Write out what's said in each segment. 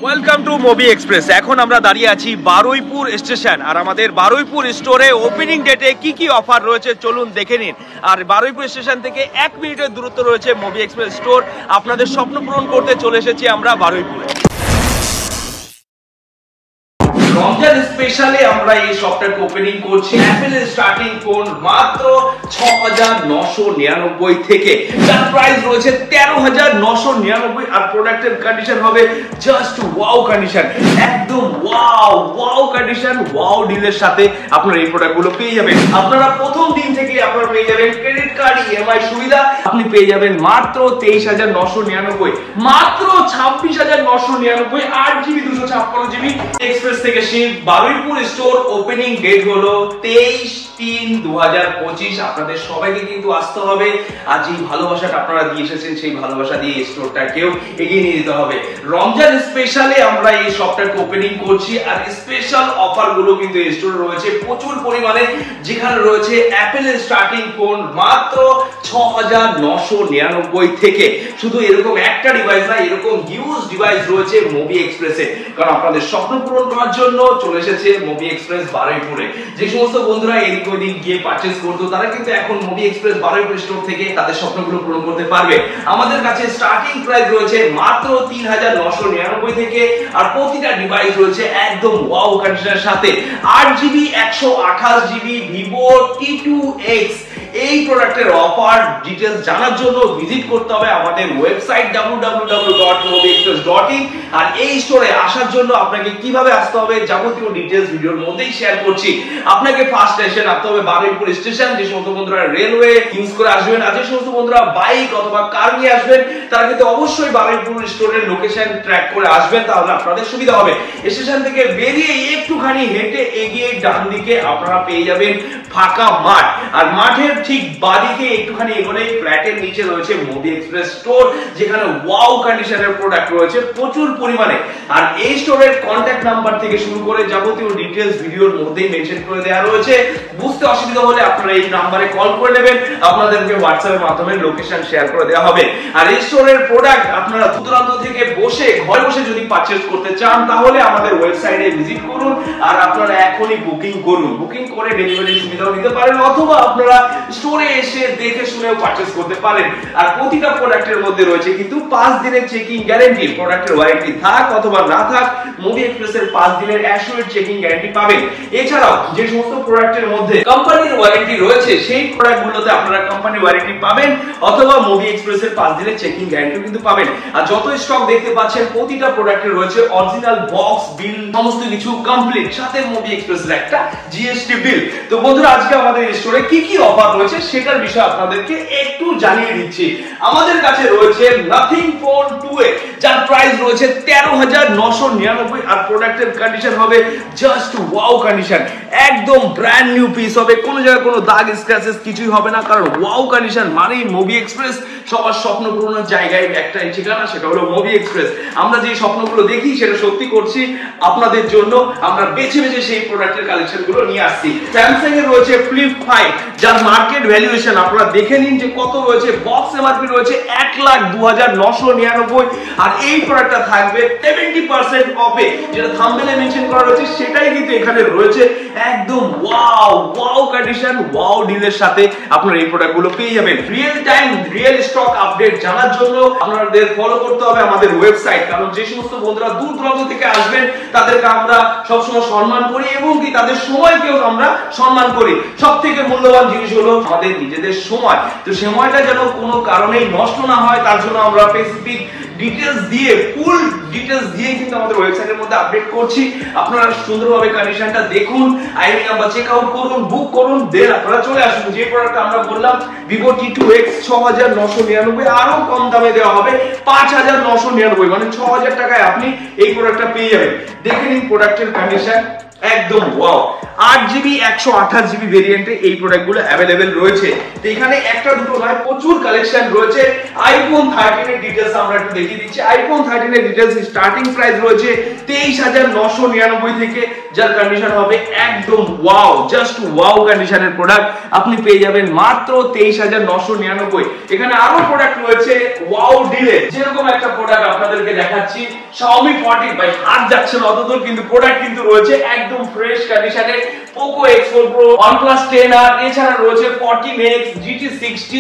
Welcome to movie express. এখন আমরা দাঁড়িয়ে আছি বারুইপুর স্টেশন, আর আমাদের বারুইপুর স্টোরে ওপেনিং ডেটে কি কি অফার রয়েছে চলুন দেখে নিন। আর বারুইপুর স্টেশন থেকে 1 মিনিটের দূরত্ব রয়েছে মুভি এক্সপ্রেস স্টোর। আপনাদের স্বপ্ন পূরণ করতে চলে এসেছি আমরা বারুইপুরে। রমজান স্পেশালে আমরা এই শপটাকে ওপেনিং করছি। অ্যাপেলের স্টার্টিং ফোন মাত্র ৬,৯৯৯ থেকে, যার প্রাইস রয়েছে ১৩,৯৯৯, আর প্রোডাক্টের কন্ডিশন হবে জাস্ট ওয়াও কন্ডিশন, একদম ওয়াও ওয়াও কন্ডিশন, ওয়াও ডিলের সাথে আপনারা এই প্রোডাক্টগুলো পেয়ে যাবেন। আপনারা প্রথম দিন থেকে আপনারা পেয়ে যাবেন ক্রেডিট কার্ড ইএমআই সুবিধা। আপনি পেয়ে যাবেন মাত্র ২৩,৯৯৯, মাত্র ২৬,৯৯৯, 8GB 256GB এক্সপ্রেস থেকে ship. Baruipur store opening date হলো 23/3/2025। আপনাদের সবাইকে কিন্তু আসতে হবে। আজ এই ভালোবাসাটা আপনারা দিয়ে এসেছেন, সেই ভালোবাসা দিয়ে স্টোরটাকেও এগিয়ে নিয়ে যেতে হবে। রমজান স্পেশালে আমরা এই শপটাকে ওপেনিং করছি, আর স্পেশাল অফার গুলো কিন্তু এই স্টোরে রয়েছে প্রচুর পরিমাণে, যেখানে রয়েছে অ্যাপেলের স্টার্টিং ফোন মাত্র ৬,৯৯৯ থেকে। শুধু এরকম একটা ডিভাইস না, এরকম হিউজ ডিভাইস রয়েছে মুভি এক্সপ্রেসে, কারণ আপনাদের স্বপ্ন পূরণ করার জন্য চলে এসেছে মুভি এক্সপ্রেস বারুইপুরে। যে সমস্ত বন্ধুরা এদিক ওদিক গিয়ে পারচেজ করতো, তারা কিন্তু এখন মুভি এক্সপ্রেস বারুইপুর স্টোর থেকে তাদের স্বপ্নগুলো পূরণ করতে পারবে। আমাদের কাছে স্টার্টিং প্রাইস রয়েছে মাত্র ৩,৯৯৯ থেকে, আর প্রতিটা ডিভাইস রয়েছে একদম ওয়াও কন্ডিশনের সাথে। 8GB 128GB ভিভো T2X এই প্রোডাক্টের অফার ডিটেইলস জানার জন্য ভিজিট করতে হবে আমাদের ওয়েবসাইট www.moviexpress.in। আর এই স্টোরে আসার জন্য আপনাকে কিভাবে আসতে হবে যাবতীয় ডিটেইলস ভিডিওর মধ্যেই শেয়ার করছি। আপনাকে ফার্স্ট স্টেশন আসতে হবে বারুইপুর স্টেশন। যে সমস্ত বন্ধুরা রেলওয়ে ইউজ করে আসবেন, আর যে সমস্ত বন্ধুরা বাইক অথবা কার নিয়ে আসবেন, তারা কিন্তু অবশ্যই বারুইপুর স্টোরের লোকেশন ট্র্যাক করে আসবেন, তাহলে আপনাদের সুবিধা হবে। স্টেশন থেকে বেরিয়ে একটুখানি হেঁটে এগিয়ে ডান দিকে আপনারা পেয়ে যাবেন ফাঁকা মাঠ, আর মাঠের ঠিক বাদিকে একটুখানি এগোলে ফ্ল্যাটের নিচে রয়েছে মুভি এক্সপ্রেস স্টোর, যেখানে ওয়াও কন্ডিশনের প্রোডাক্ট রয়েছে প্রচুর পরিমাণে। আর এই স্টোরের কন্ট্যাক্ট নাম্বার থেকে শুরু করে যাবতীয় ডিটেইলস ভিডিওর মধ্যেই মেনশন করে দেওয়া রয়েছে। বুঝতে অসুবিধা হলে আপনারা এই নাম্বারে কল করে নেবেন, আপনাদেরকে হোয়াটসঅ্যাপের মাধ্যমে লোকেশন শেয়ার করে দেওয়া হবে। আর এই স্টোরের প্রোডাক্ট আপনারা দূরান্ত থেকে বসে ঘরে বসে যদি পারচেজ করতে চান, তাহলে আমাদের ওয়েবসাইটে ভিজিট করুন, আর আপনারা এখনই বুকিং করুন। বুকিং করে ডেলিভারি সুবিধাও নিতে পারেন, অথবা আপনারা স্টোরে এসে দেখে শুনেও পারচেজ করতে পারেন। আর প্রতিটা প্রোডাক্টের মধ্যে রয়েছে কিন্তু 5 দিনের চেকিং গ্যারান্টি। প্রোডাক্টের ওয়ারেন্টি থাক অথবা না থাক, মুভি এক্সপ্রেসের 5 দিনের অ্যাসুরেড চেকিং গ্যারান্টি পাবেন। এছাড়াও যে সমস্ত প্রোডাক্টের মধ্যে কোম্পানির ওয়ারেন্টি রয়েছে, সেই প্রোডাক্টগুলোতে আপনারা কোম্পানির ওয়ারেন্টি পাবেন, অথবা মুভি এক্সপ্রেসের 5 দিনের চেকিং গ্যারান্টি কিন্তু পাবেন। আর যত স্টক দেখতে পাচ্ছেন, প্রতিটা প্রোডাক্টে রয়েছে অরিজিনাল বক্স, বিল, সমস্ত কিছু কমপ্লিট, সাথে মুভি এক্সপ্রেসের একটা জিএসটি বিল। তো বন্ধুরা, আজকে আমাদের স্টোরে কি কি অফার রয়েছে সেটার বিষয়ে আপনাদেরকে একটু জানিয়ে দিচ্ছি। আমাদের কাছে রয়েছে নাথিং ফোন 2A, যার প্রাইস রয়েছে ১৩,৯৯৯, আর প্রোডাক্টের কন্ডিশন হবে জাস্ট ওয়াও কন্ডিশন, একদম ব্র্যান্ড নিউ পিস হবে। কোনো জায়গায় কোনো দাগ স্ক্র্যাচেস কিছুই হবে না, কারণ ওয়াও কন্ডিশন মানেই মুভি এক্সপ্রেস। সবার স্বপ্ন পূরণের জায়গায় একটাই ঠিকানা, সেটা হলো মুভি এক্সপ্রেস। আমরা যে স্বপ্নগুলো দেখি সেটা সত্যি করছি আপনাদের জন্য। আমরা বেছে বেছে সেই প্রোডাক্টের কালেকশন গুলো নিয়ে আসছি। স্যামসাং এর রয়েছে ফ্লিপ 5, যার মার্কেট ভ্যালুয়েশন আপনারা দেখে নিন যে কত রয়েছে। বক্স এমআরপি রয়েছে ১,০২,৯৯৯, আর এই প্রোডাক্টটা থাকবে 70% অফে। যেটা থাম্বনেলে মেনশন করা রয়েছে সেটাই কিন্তু এখানে রয়েছে, একদম ওয়াও ওয়াও কন্ডিশন, ওয়াও ডিলের সাথে আপনারা এই প্রোডাক্টগুলো পেয়ে যাবেন। Real time real stock update জানার জন্য আপনাদের ফলো করতে হবে আমাদের ওয়েবসাইট, কারণ যে সমস্ত বন্ধুরা দূর দূরান্ত থেকে আসবেন, তাদেরকে আমরা সবসময় সম্মান করি, এবং কি তাদের সময়কেও আমরা সম্মান করি। সবথেকে মূল্যবান জিনিস হলো আমাদের নিজেদের সময়। তো সময়টা যেন কোনো কারণেই নষ্ট না হয়, তার জন্য আমরা স্পেসিফিক ডিটেইলস দিয়ে, ফুল ডিটেইলস দিয়ে কিন্তু আমাদের ওয়েবসাইটের মধ্যে আপডেট করছি। আপনারা সুন্দরভাবে কন্ডিশনটা দেখুন, আইডি নাম্বার চেক আউট করুন, বুক করুন, দেন আপনারা চলে আসুন। যে প্রোডাক্টটা আমরা বললাম ভিভো T2X ৬,৯৯৯, আরো কম দামে দেওয়া হবে ৫,৯৯৯, মানে ৬,০০০ টাকায় আপনি এই প্রোডাক্টটা পেয়ে যাবেন। দেখে নিন প্রোডাক্টের কন্ডিশন, একদম ওয়াও। 8GB 128GB ভেরিয়েন্টে এই প্রোডাক্টগুলো अवेलेबल রয়েছে। তো এখানে একটা দুটো নয়, প্রচুর কালেকশন রয়েছে। আইফোন 13 এর ডিটেইলস আমরা একটু দেখিয়ে দিচ্ছি। আইফোন 13 এর ডিটেইলস স্টার্টিং প্রাইস রয়েছে 23,৯৯৯ থেকে, যার কন্ডিশন হবে একদম ওয়াও, জাস্ট ওয়াও কন্ডিশনের প্রোডাক্ট আপনি পেয়ে যাবেন মাত্র 23,999। এখানে আরো প্রোডাক্ট রয়েছে ওয়াও ডিলে, যেরকম একটা প্রোডাক্ট আপনাদেরকে দেখাচ্ছি Xiaomi 14 ভাই হাত যাচ্ছে না অতদূর, কিন্তু প্রোডাক্ট কিন্তু রয়েছে একদম ফ্রেশ কন্ডিশনে। Poco X4 Pro, OnePlus 10R, এছাড়া রয়েছে 14X, GT60,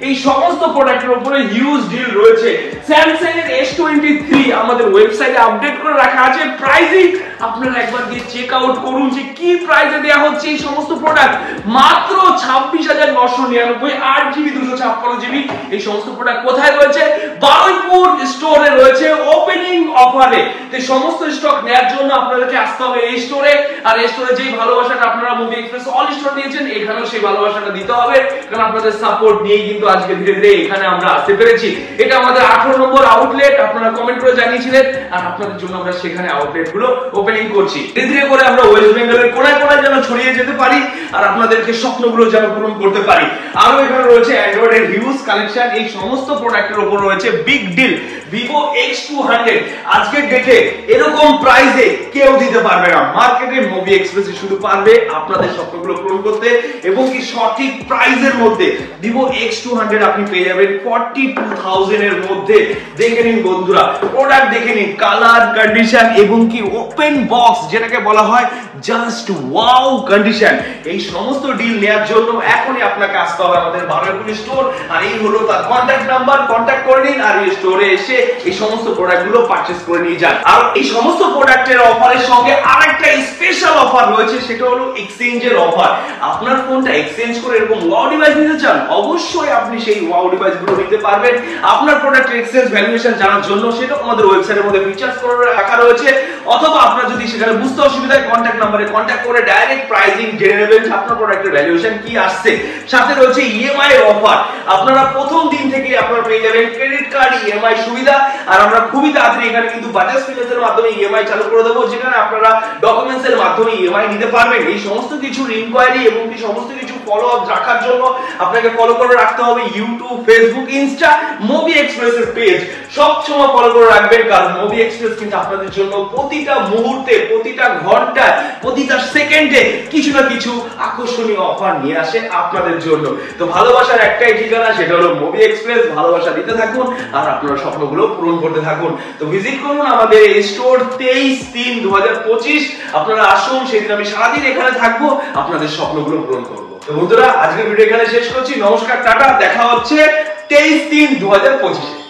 এই সমস্ত প্রোডাক্টের উপরে হিউজ ডিল রয়েছে। Samsung এর S23 আমাদের ওয়েবসাইটে আপডেট করে রাখা আছে, প্রাইসিং আপনারা একবার গিয়ে চেক আউট করুন যে কি প্রাইসে দেয়া হচ্ছে এই সমস্ত প্রোডাক্ট। মাত্র 26,999, 8GB 256GB। এই সমস্ত প্রোডাক্ট কোথায় রয়েছে? বারুইপুর স্টোরে রয়েছে ওপেনিং অফারে। এই সমস্ত স্টক নেয়ার জন্য আপনাদেরকে আসতে হবে এই স্টোরে, আর এই স্টোরে যেই ভালোবাসাটা আপনারা মুভি এক্সপ্রেস অল স্টোর দিয়েছেন, এখানেও সেই ভালোবাসাটা দিতে হবে, কারণ আপনাদের সাপোর্ট নিয়ে কিন্তু আজকে ধীরে ধীরে এখানে আমরা আসতে পেরেছি। এটা আমাদের 18 নম্বর আউটলেট, আপনারা কমেন্ট করে জানিয়েছিলেন, আর আপনাদের জন্য আমরা সেখানে আউটলেট গুলো ওপেনিং করছি। ধীরে ধীরে করে আমরা ওয়েস্ট বেঙ্গলের কোনায় কোনায় যেন ছড়িয়ে যেতে পারি, আর আপনাদেরকে স্বপ্নগুলো যেন পূরণ করতে পারি। আরো এখানে রয়েছে অ্যান্ড্রয়েড এর হিউজ কালেকশন, এই সমস্ত প্রোডাক্টের উপর রয়েছে বিগ ডিল। Vivo X200 আজকের ডেটে এরকম প্রাইসে কেউ দিতে পারবে না, মার্কেটে মুভি এক্সপ্রেস শুধু পারবে আপনাদের স্বপ্নগুলো পূরণ করতে, এবং কি সঠিক প্রাইসের মধ্যে। Vivo X200 আপনি পেয়ে যাবেন 42,000 এর মধ্যে। দেখে নিন বন্ধুরা, প্রোডাক্ট দেখে নিন, কালার, কন্ডিশন এবং কি ওপেন বক্স যেটাকে বলা হয় জাস্ট ওয়াও কন্ডিশন। এই সমস্ত ডিল নেওয়ার জন্য এখনই আপনাকে আসতে হবে আমাদের বারুইপুর স্টোর, আর এই হলো তার কন্ট্যাক্ট নাম্বার, কন্ট্যাক্ট করে নিন আর এই স্টোরে এসে এই সমস্ত প্রোডাক্টগুলো পারচেজ করে নিয়ে যান। আর এই সমস্ত প্রোডাক্টের অফারের সঙ্গে আরেকটা স্পেশাল অফার রয়েছে, সেটা হলো এক্সচেঞ্জের অফার। আপনার ফোনটা এক্সচেঞ্জ করে এরকম ওয়াও ডিভাইস নিতে চান, অবশ্যই আপনি সেই ওয়াও ডিভাইসগুলো নিতে পারবেন। আপনার প্রোডাক্টের এক্সচেঞ্জ ভ্যালুয়েশন জানার জন্য সেটা আমাদের ওয়েবসাইটের মধ্যে ফিচার্স করে রাখা রয়েছে, অথবা আপনার যদি সেখানে বুঝতে অসুবিধা হয় কন্ট্যাক্ট নাম্বারে কন্ট্যাক্ট করে ডাইরেক্ট প্রাইসিং জেনে নেবেন যে আপনার প্রোডাক্টের ভ্যালুয়েশন কি আসছে। সাথে রয়েছে ইএমআই এর অফার, আপনারা প্রথম দিন থেকে আপনারা পেয়ে যাবেন ক্রেডিট কার্ড ইএমআই সুবিধা, আর আমরা খুবই তাড়াতাড়ি এখানে কিন্তু বাজাজ ফিনান্সের মাধ্যমে ইএমআই চালু করে দেবো, যেখানে আপনারা ডকুমেন্টস এর মাধ্যমে ইএমআই নিতে পারবেন। এই সমস্ত কিছু ইনকোয়ারি এবং কি সমস্ত কিছু ফলো আপ রাখার জন্য আপনাকে ফলো করে রাখতে হবে YouTube, Facebook, Insta, movie express এর পেজ সবসময় ফলো করে রাখবেন, কারণ মুভি এক্সপ্রেস কিন্তু আপনাদের জন্য প্রতিটা মুহূর্তে, প্রতিটা ঘন্টায়, প্রতিটা সেকেন্ডে কিছু না কিছু আকর্ষণীয় অফার নিয়ে আসে আপনাদের জন্য। তো ভালোবাসার একটাই ঠিকানা, সেটা হলো মুভি এক্সপ্রেস। ভালোবাসা দিতে থাকুন আর আপনার স্বপ্নগুলো পূরণ করতে থাকুন। তো ভিজিট করুন আমাদের এই স্টোর 23/3/2025। আপনারা আসুন, সেদিন আমি সারাদিন এখানে থাকবো, আপনাদের স্বপ্নগুলো পূরণ করবো। তো বন্ধুরা, আজকের ভিডিও এখানে শেষ করছি। নমস্কার, টাটা, দেখা হচ্ছে 23/3/2025।